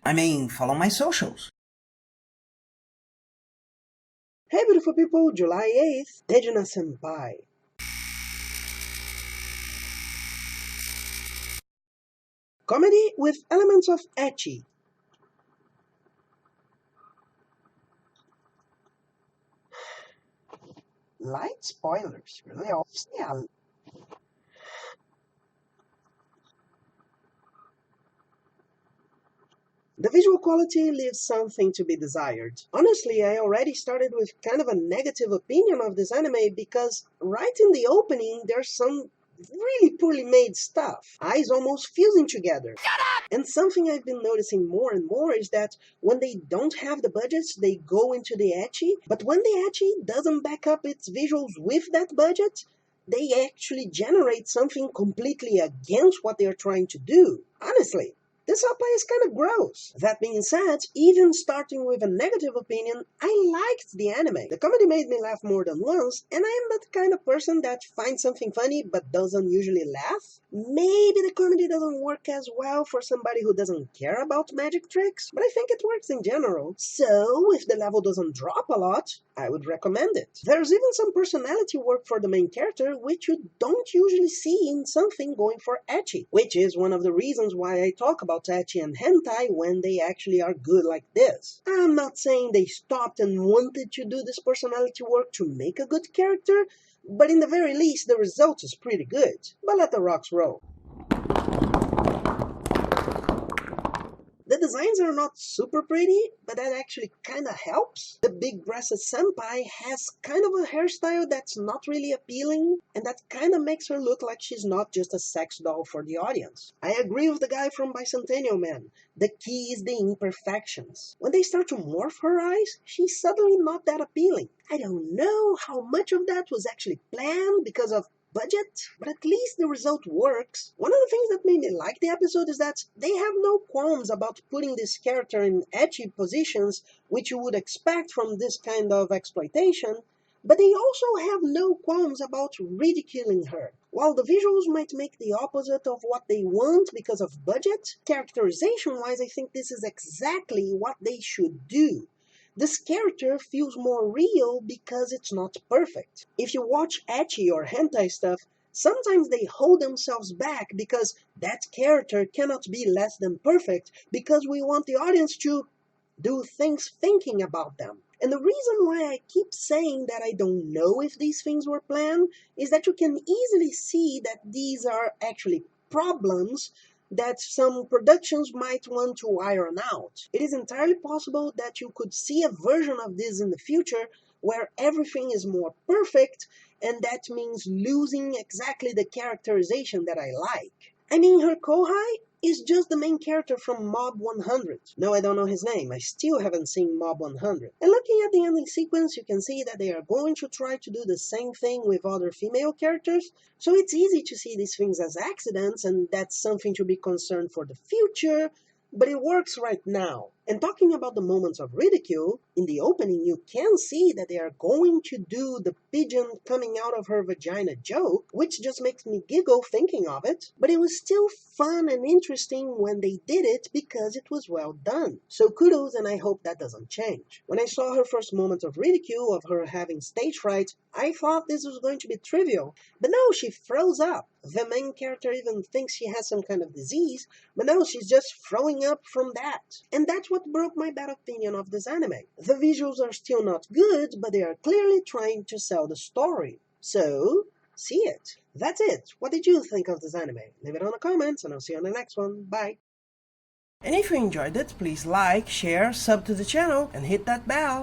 I mean, follow my socials. Hey beautiful people, July 8th, Tejina Senpai. Comedy with elements of ecchi. Light spoilers, really? Yeah. The visual quality leaves something to be desired. Honestly, I already started with kind of a negative opinion of this anime because right in the opening there's some really poorly made stuff. Eyes almost fusing together. And something I've been noticing more and more is that when they don't have the budgets, they go into the ecchi. But when the ecchi doesn't back up its visuals with that budget, they actually generate something completely against what they're trying to do. Honestly, this outplay is kind of gross. That being said, even starting with a negative opinion, I liked the anime. The comedy made me laugh more than once, and I am that kind of person that finds something funny but doesn't usually laugh. Maybe the comedy doesn't work as well for somebody who doesn't care about magic tricks, but I think it works in general. So, if the level doesn't drop a lot, I would recommend it. There's even some personality work for the main character, which you don't usually see in something going for ecchi, which is one of the reasons why I talk about ecchi and hentai when they actually are good like this. I'm not saying they stopped and wanted to do this personality work to make a good character, but in the very least the result is pretty good. But let the rocks roll. The designs are not super pretty, but that actually kinda helps. The big-breasted senpai has kind of a hairstyle that's not really appealing, and that kinda makes her look like she's not just a sex doll for the audience. I agree with the guy from Bicentennial Man. The key is the imperfections. When they start to morph her eyes, she's suddenly not that appealing. I don't know how much of that was actually planned because of budget, but at least the result works. One of the things that made me like the episode is that they have no qualms about putting this character in ecchi positions, which you would expect from this kind of exploitation, but they also have no qualms about ridiculing her. While the visuals might make the opposite of what they want because of budget, characterization-wise I think this is exactly what they should do. This character feels more real because it's not perfect. If you watch ecchi or hentai stuff, sometimes they hold themselves back because that character cannot be less than perfect because we want the audience to do things thinking about them. And the reason why I keep saying that I don't know if these things were planned is that you can easily see that these are actually problems that some productions might want to iron out. It is entirely possible that you could see a version of this in the future where everything is more perfect, and that means losing exactly the characterization that I like. I mean, her kohai is just the main character from Mob 100. No, I don't know his name. I still haven't seen Mob 100. And looking at the ending sequence, you can see that they are going to try to do the same thing with other female characters, so it's easy to see these things as accidents, and that's something to be concerned for the future, but it works right now. And talking about the moments of ridicule, in the opening you can see that they are going to do the pigeon coming out of her vagina joke, which just makes me giggle thinking of it, but it was still fun and interesting when they did it because it was well done. So kudos, and I hope that doesn't change. When I saw her first moment of ridicule of her having stage fright, I thought this was going to be trivial, but no, she froze up. The main character even thinks she has some kind of disease, but no, she's just throwing up from that. And that's what broke my bad opinion of this anime. The visuals are still not good, but they are clearly trying to sell the story. So, see it. That's it. What did you think of this anime? Leave it on the comments, and I'll see you on the next one. Bye. And if you enjoyed it, please like, share, sub to the channel, and hit that bell.